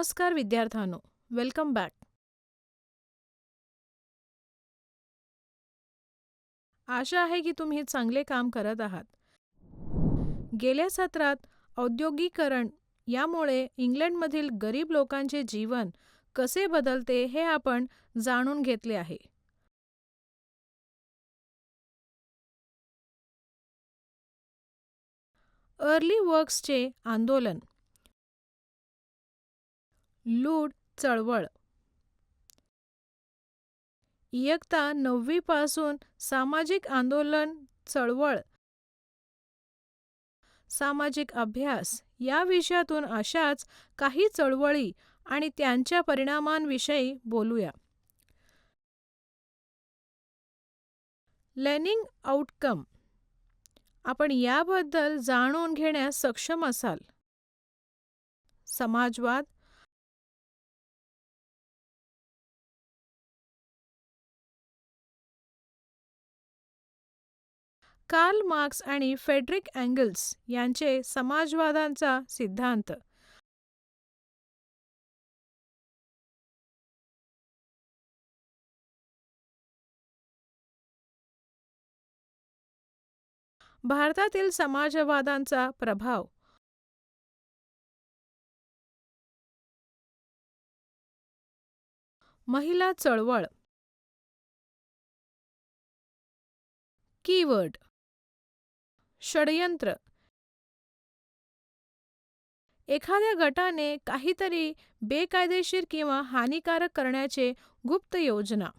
नमस्कार विद्यार्थ्यांनो, welcome back. आशा आहे की तुम्ही चांगले काम करत आहात. गेल्या सत्रात औद्योगिकरण यामुळे इंग्लंडमधील गरीब लोकांचे जीवन कसे बदलते हे आपण जाणून घेतले आहे. अर्ली वर्क्सचे आंदोलन, लूड चळवळ, इयत्ता 9वी पासून सामाजिक आंदोलन चळवळ, सामाजिक अभ्यास या विषयातून अशाच काही चळवळी आणि त्यांच्या परिणामांविषयी बोलूया. लर्निंग आउटकम, आपण याबद्दल जाणून घेण्यास सक्षम असाल. समाजवाद, कार्ल मार्क्स आणि फ्रेडरिक एंगल्स यांचे समाजवादाचा सिद्धांत. भारतातील समाजवादाचा प्रभाव. महिला चळवळ. कीवर्ड: षडयंत्र. एखाद्या गटाने काहीतरी बेकायदेशीर किंवा हानिकारक करण्याचे गुप्त योजना.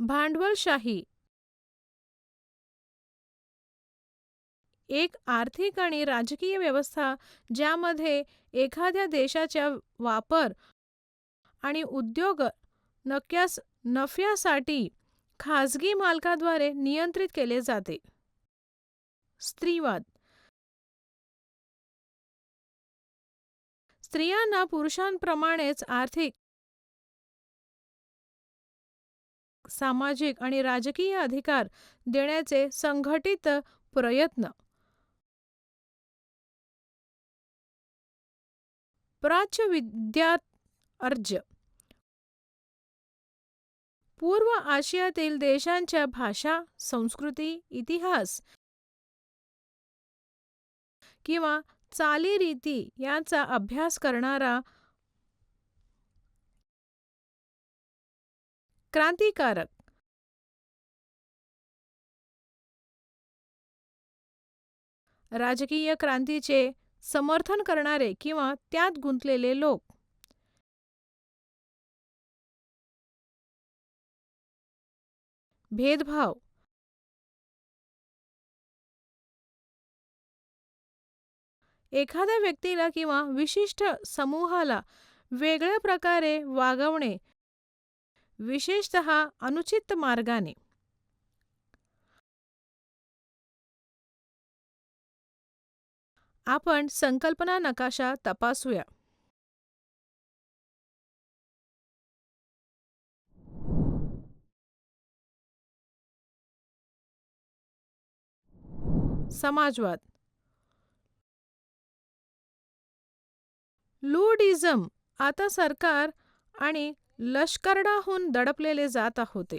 भांडवलशाही, एक आर्थिक आणि राजकीय व्यवस्था ज्यामध्ये एखाद्या देशाच्या वापर आणि उद्योग नफ्यासाठी खाजगी मालकाद्वारे नियंत्रित केले जाते. स्त्रीवाद, स्त्रियांना पुरुषांप्रमाणेच आर्थिक, सामाजिक आणि राजकीय अधिकार देण्याचे संघटित प्रयत्न. प्राच्य विद्यात अर्ज, पूर्व आशियातील देशांच्या भाषा, संस्कृती, इतिहास किंवा चालीरीती यांचा अभ्यास करणारा. क्रांतिकारक, राजकीय क्रांतीचे समर्थन करणारे किंवा त्यात गुंतलेले लोक. भेदभाव, एखाद्या व्यक्तीला किंवा विशिष्ट समूहाला वेगळ्या प्रकारे वागवणे, विशेषतः अनुचित मार्गाने. आपण संकल्पना नकाशा तपासूया. समाजवाद. लूडिझम आता सरकार आणि लष्कराहून दडपलेले जात होते.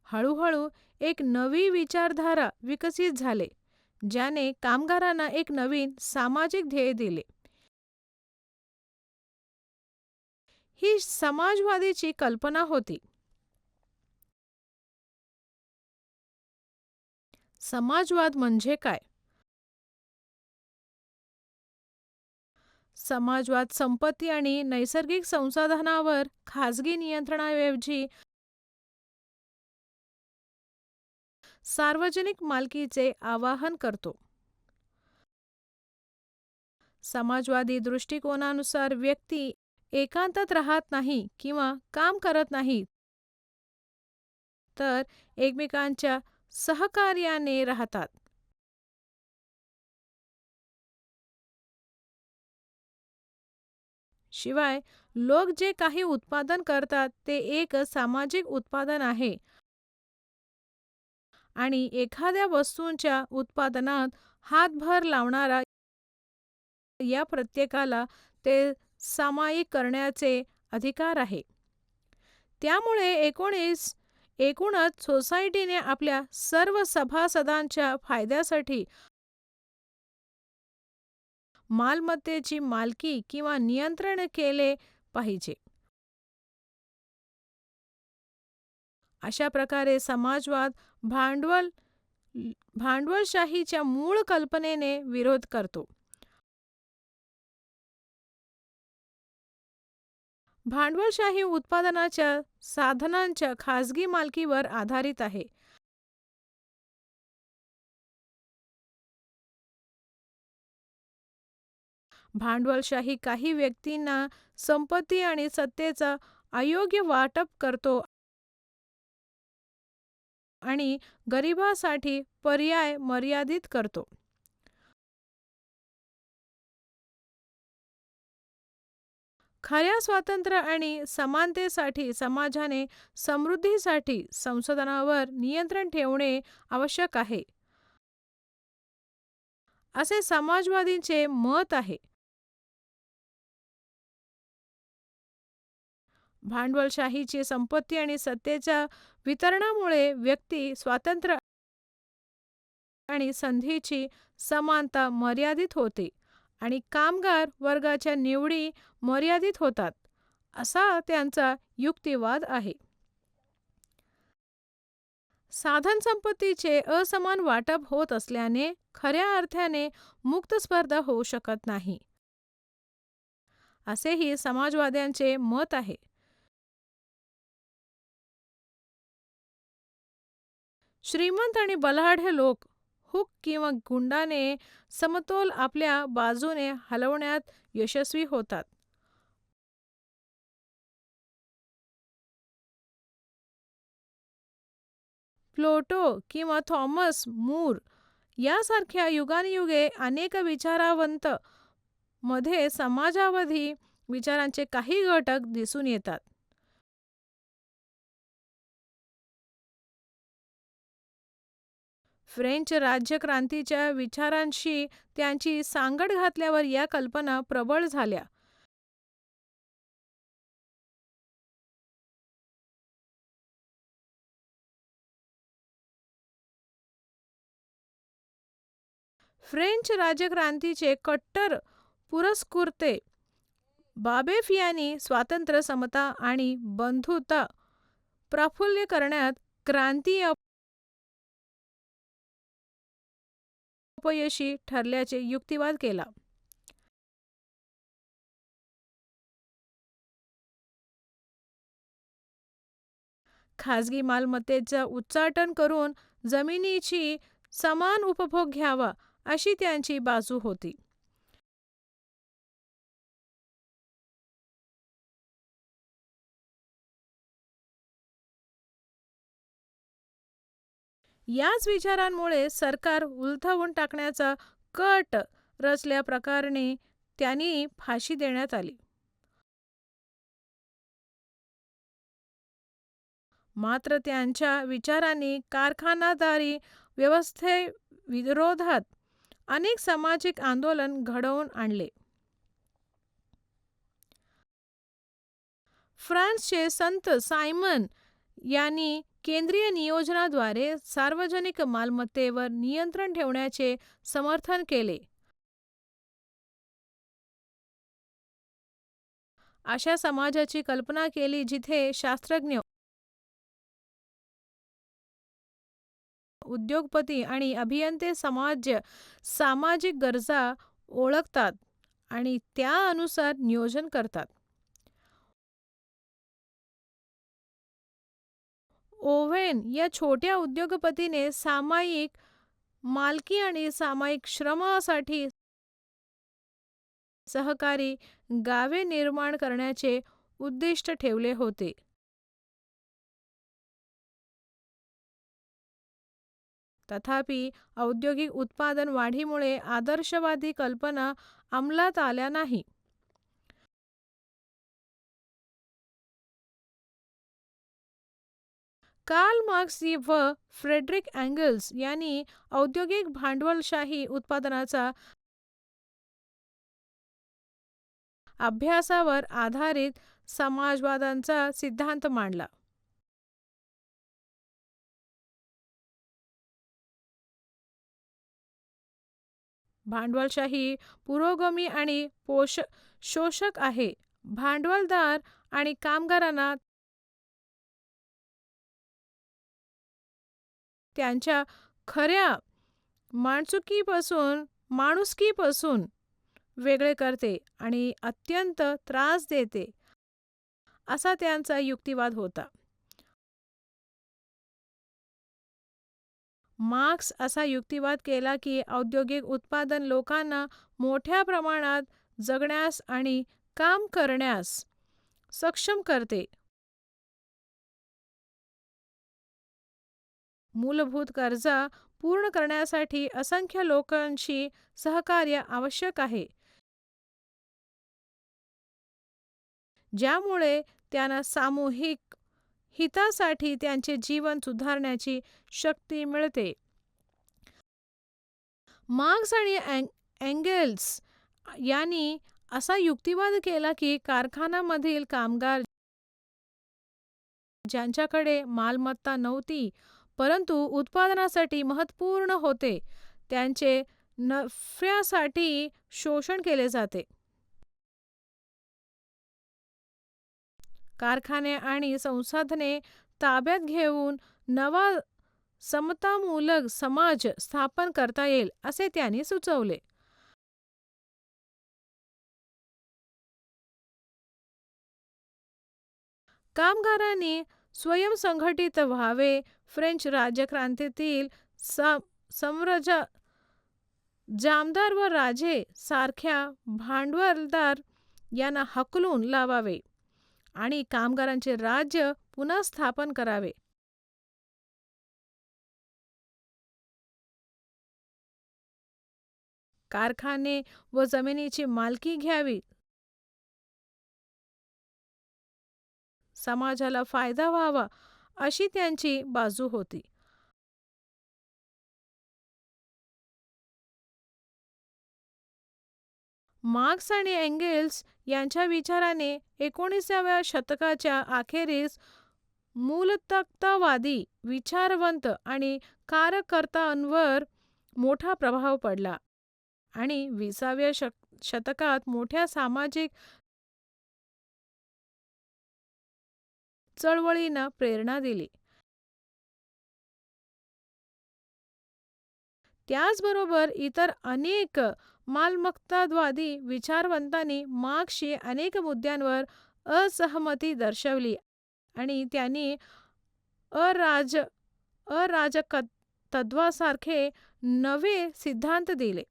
हळूहळू एक नवी विचारधारा विकसित झाले ज्याने कामगारांना एक नवीन सामाजिक ध्येय दिले. ही समाजवादीची कल्पना होती. समाजवाद म्हणजे काय? समाजवाद संपत्ती आणि नैसर्गिक संसाधनावर खाजगी नियंत्रणाऐवजी सार्वजनिक मालकीचे आवाहन करतो. समाजवादी दृष्टिकोनानुसार व्यक्ती एकांतात राहत नाही किंवा काम करत नाही, तर एकमेकांच्या सहकार्याने राहतात. शिवाय लोक जे काही उत्पादन करतात ते एक सामाजिक उत्पादन आहे आणि एखाद्या वस्तूंच्या उत्पादनात हातभार लावणारा या प्रत्येकाला ते सामायिक करण्याचे अधिकार आहे. त्यामुळे एकूणच सोसायटीने आपल्या सर्व सभासदांच्या फायद्यासाठी मालमत्तेची मालकी किंवा नियंत्रण केले पाहिजे. अशा प्रकारे समाजवाद भांडवल भांडवलशाहीच्या मूळ कल्पनेने विरोध करतो. भांडवलशाही उत्पादनाच्या साधनांच्या खाजगी मालकीवर आधारित आहे. भांडवलशाही काही व्यक्तींना संपत्ती आणि सत्तेचा अयोग्य वाटप करतो आणि गरिबांसाठी पर्याय मर्यादित करतो. खऱ्या स्वातंत्र्य आणि समानतेसाठी समाजाने समृद्धीसाठी संसाधनांवर नियंत्रण ठेवणे आवश्यक आहे, असे समाजवादींचे मत आहे. भांडवलशाहीची संपत्ती आणि सत्तेच्या वितरणामुळे व्यक्ती स्वातंत्र्य आणि संधीची समानता मर्यादित होते आणि कामगार वर्गाच्या निवडी मर्यादित होतात, असा त्यांचा युक्तिवाद आहे. साधन संपत्तीचे असमान वाटप होत असल्याने खऱ्या अर्थाने मुक्त स्पर्धा होऊ शकत नाही, असेही समाजवाद्यांचे मत आहे. श्रीमंत आणि बलाढ्य लोक हुक किंवा गुंडाने समतोल आपल्या बाजूने हलवण्यात यशस्वी होतात. प्लोटो किंवा थॉमस मूर यासारख्या युगानुयुगे अनेक विचारवंत मध्ये समाजवादी विचारांचे काही घटक दिसून येतात. फ्रेंच राज्यक्रांतीच्या विचारांशी त्यांची सांगड घातल्यावर या कल्पना प्रबळ झाल्या. फ्रेंच राज्यक्रांतीचे कट्टर पुरस्कर्ते बाबेफ यांनी स्वातंत्र्य, समता आणि बंधुता प्रफुल्ल करण्यात क्रांती अपयशी ठरल्याचे युक्तिवाद केला. खाजगी मालमत्तेचा उच्चाटन करून जमिनीची समान उपभोग घ्यावा, अशी त्यांची बाजू होती. याच विचारांमुळे सरकार उलथवून टाकण्याचा कट रचल्याप्रकरणी त्यांनी फाशी देण्यात आली. मात्र त्यांच्या विचारांनी कारखानदारी व्यवस्थेविरोधात अनेक सामाजिक आंदोलन घडवून आणले. फ्रान्सचे संत सायमन यांनी केंद्रीय नियोजनाद्वारे सार्वजनिक मालमत्तेवर नियंत्रण ठेवण्याचे समर्थन केले. अशा समाजाची कल्पना केली जिथे शास्त्रज्ञ, उद्योगपती आणि अभियंते सामाजिक गरजा ओळखतात आणि त्यानुसार नियोजन करतात. ओव्हेन या छोट्या उद्योगपतीने सामायिक मालकी आणि सामायिक श्रमासाठी सहकारी गावे निर्माण करण्याचे उद्दिष्ट ठेवले होते. तथापि औद्योगिक उत्पादन वाढीमुळे आदर्शवादी कल्पना अंमलात आल्या नाही. कार्ल मार्क्स व फ्रेडरिक एंगल्स यांनी औद्योगिक भांडवलशाही उत्पादनाचा अभ्यासावर आधारित समाजवादाचा सिद्धांत मांडला. भांडवलशाही पुरोगामी आणि शोषक आहे. भांडवलदार आणि कामगारांना त्यांच्या खऱ्या माणुसकीपासून वेगळे करते आणि अत्यंत त्रास देते, असा त्यांचा युक्तिवाद होता. मार्क्स असा युक्तिवाद केला की औद्योगिक उत्पादन लोकांना मोठ्या प्रमाणात जगण्यास आणि काम करण्यास सक्षम करते. मूलभूत गरजा पूर्ण करण्यासाठी असंख्य लोकांशी सहकार्य आवश्यक आहे, ज्यामुळे त्यांना सामूहिक हितासाठी त्यांचे जीवन सुधारण्याची शक्ती मिळते. मार्क्स आणि एंगेल्स यांनी असा युक्तिवाद केला की कारखान्यामधील कामगार ज्यांच्याकडे मालमत्ता नव्हती परंतु उत्पादनासाठी महत्त्वपूर्ण होते, त्यांचे नफ्यासाठी शोषण केले जाते. कारखाने आणि संसाधने ताब्यात घेऊन नवा समतामूलक समाज स्थापन करता येईल, असे त्यांनी सुचवले. कामगारांनी स्वयंसंघटित व्हावे. फ्रेंच राज्यक्रांतीतील सम्राट जामदार व राजे सारख्या भांडवलदार यांना हकलून लावावे आणि कामगारांचे राज्य पुन्हा स्थापन करावे. कारखाने व जमिनीची मालकी घ्यावी. समाजाला फायदा व्हावा, अशी त्यांची बाजू होती. मार्क्स आणि एंगेल्स यांच्या विचाराने 19व्या शतकाच्या अखेरीस मूलतत्ववादी विचारवंत आणि कार्यकर्त्यांवर मोठा प्रभाव पडला आणि 20व्या शतकात मोठ्या सामाजिक चळवळींना प्रेरणा दिली. त्याचबरोबर इतर अनेक मालमत्तावादी विचारवंतांनी मार्क्सशी अनेक मुद्द्यांवर असहमती दर्शवली आणि त्यांनी अराजकत्वासारखे नवे सिद्धांत दिले.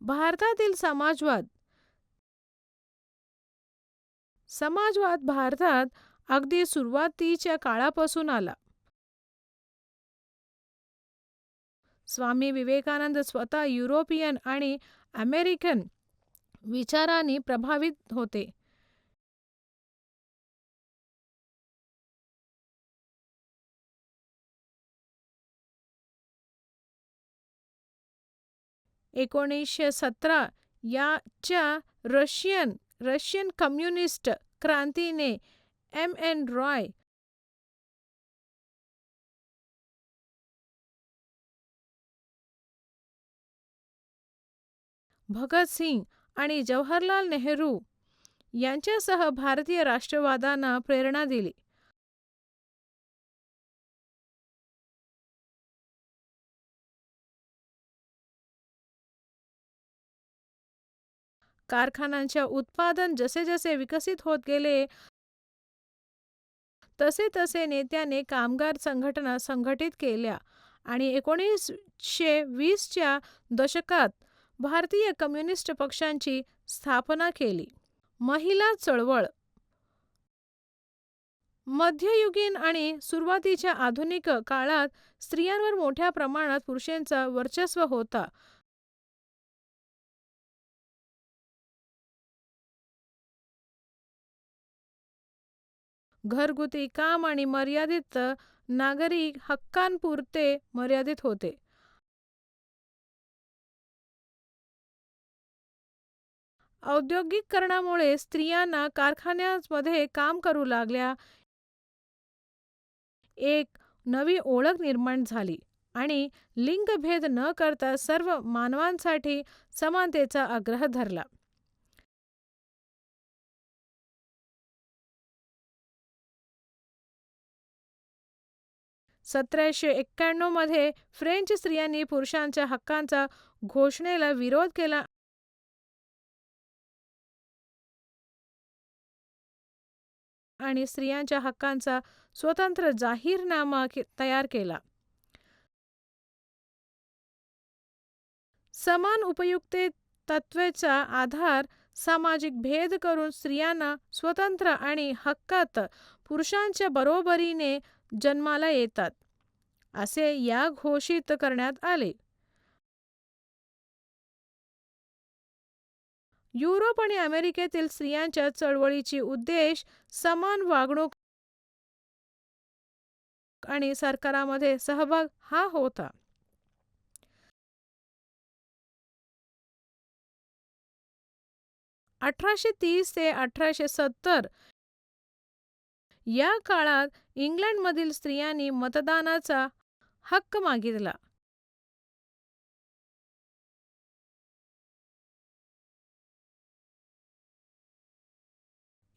भारतातील समाजवाद भारतात अगदी सुरुवातीच्या काळापासून आला. स्वामी विवेकानंद स्वतः युरोपियन आणि अमेरिकन विचारांनी प्रभावित होते. या रशियन कम्युनिस्ट क्रांतीने M.N. रॉय, भगतसिंग आणि जवाहरलाल नेहरू यांच्यासह भारतीय राष्ट्रवादाला प्रेरणा दिली. कारखान्यांचे उत्पादन जसे विकसित होत गेले तसे नेत्याने कामगार संघटना संघटित केल्या आणि 1920च्या दशकात भारतीय कम्युनिस्ट पक्षाची स्थापना केली. महिला चळवळ मध्ययुगीन आणि सुरुवातीच्या आधुनिक काळात स्त्रियांवर मोठ्या प्रमाणात पुरुषांचा वर्चस्व होता. घरगुती काम आणि मर्यादित नागरी हक्कांपुरते मर्यादित होते. औद्योगिकरणामुळे स्त्रियांना कारखान्यांमध्ये काम करू लागल्या. एक नवी ओळख निर्माण झाली आणि लिंगभेद न करता सर्व मानवांसाठी समानतेचा आग्रह धरला. 1791 मध्ये फ्रेंच स्त्रियांनी पुरुषांच्या हक्कांच्या घोषणेला विरोध केला आणि स्त्रियांच्या हक्कांचा स्वतंत्र जाहीरनामा तयार केला. समान उपयुक्ते तत्त्वाचा आधार सामाजिक भेद करून स्त्रियांना स्वतंत्र आणि हक्कात पुरुषांच्या बरोबरीने जन्माला येतात असे या घोषित करण्यात आले. युरोप आणि अमेरिकेतील स्त्रियांच्या चळवळीची उद्देश समान वागणूक आणि सरकारामध्ये सहभाग हा होता. 1830 ते 1870 या काळात इंग्लंडमधील स्त्रियांनी मतदानाचा हक्क मागितला.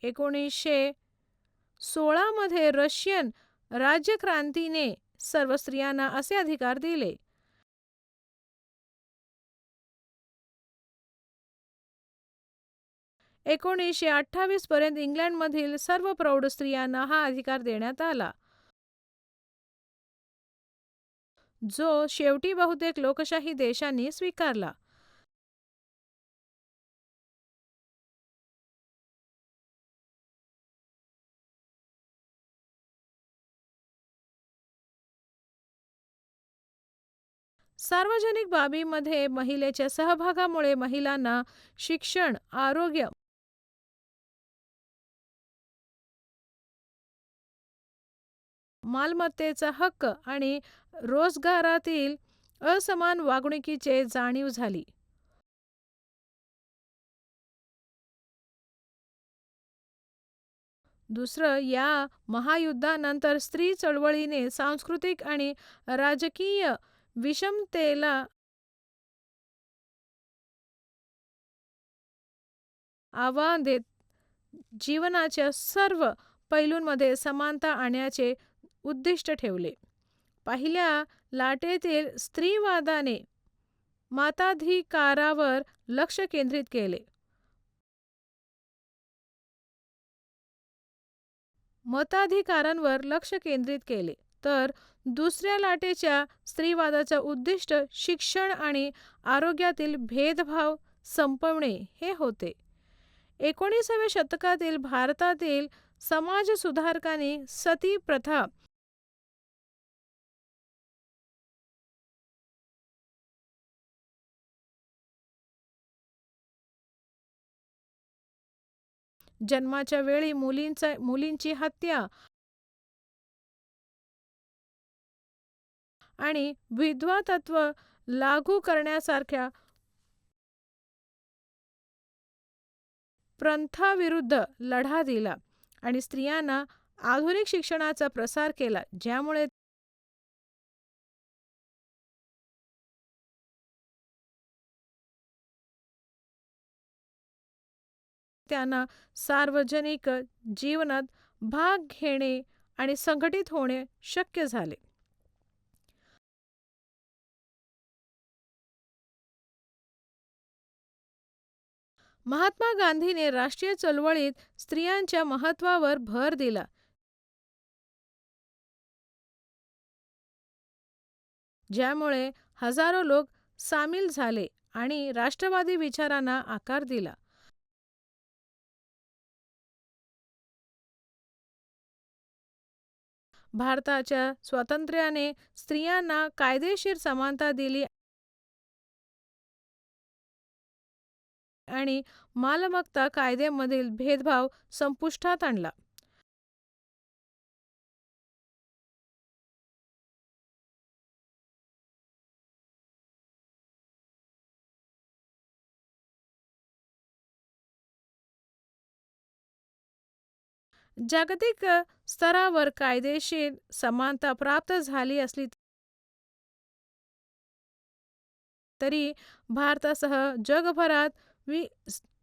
1916 मध्ये रशियन राज्यक्रांतीने सर्व स्त्रियांना असे अधिकार दिले. 1928 पर्यंत इंग्लंडमधील सर्व प्रौढ स्त्रियांना हा अधिकार देण्यात आला, जो शेवटी बहुतेक लोकशाही देशांनी स्वीकारला. सार्वजनिक बाबींमध्ये महिलेच्या सहभागामुळे महिलांना शिक्षण, आरोग्य, मालमत्तेचा हक्क आणि रोजगारातील असमान वागणुकीची जाणीव झाली. दुसरं या महायुद्धानंतर स्त्री चळवळीने सांस्कृतिक आणि राजकीय विषमतेला आव्हान देत जीवनाच्या सर्व पैलूंमध्ये समानता आणण्याचे उद्दिष्ट ठेवले. पहिल्या लाटेतील स्त्रीवादाने मताधिकारावर लक्ष केंद्रित केले. तर दुसऱ्या लाटेच्या स्त्रीवादाचे उद्दिष्ट शिक्षण आणि आरोग्यातील भेदभाव संपवणे हे होते. 19व्या शतकातील भारतातील समाजसुधारकांनी सती प्रथा जन्माच्या वेळी मुलींची हत्या आणि विधवा तत्त्व लागू करण्यासारख्या प्रथांविरुद्ध लढा दिला आणि स्त्रियांना आधुनिक शिक्षणाचा प्रसार केला, ज्यामुळे त्यांना सार्वजनिक जीवनात भाग घेणे आणि संघटित होणे शक्य झाले. महात्मा गांधीने राष्ट्रीय चळवळीत स्त्रियांच्या महत्त्वावर भर दिला, ज्यामुळे हजारो लोक सामील झाले आणि राष्ट्रवादी विचारांना आकार दिला. भारताच्या स्वातंत्र्याने स्त्रियांना कायदेशीर समानता दिली आणि मालमत्ता कायद्यामधील भेदभाव संपुष्टात आणला. जागतिक स्तरावर कायदेशीर समानता प्राप्त झाली असली तरी भारतासह जगभरात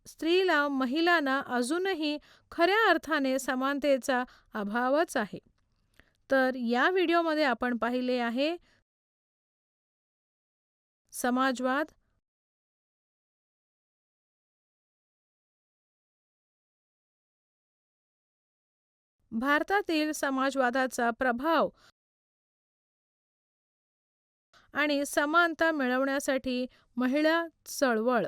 स्त्रीला महिलांना अजूनही खऱ्या अर्थाने समानतेचा अभावच आहे. तर या व्हिडिओमध्ये आपण पाहिले आहे समाजवाद, भारतातील समाजवादाचा प्रभाव आणि समानता मिळवण्यासाठी महिला चळवळ.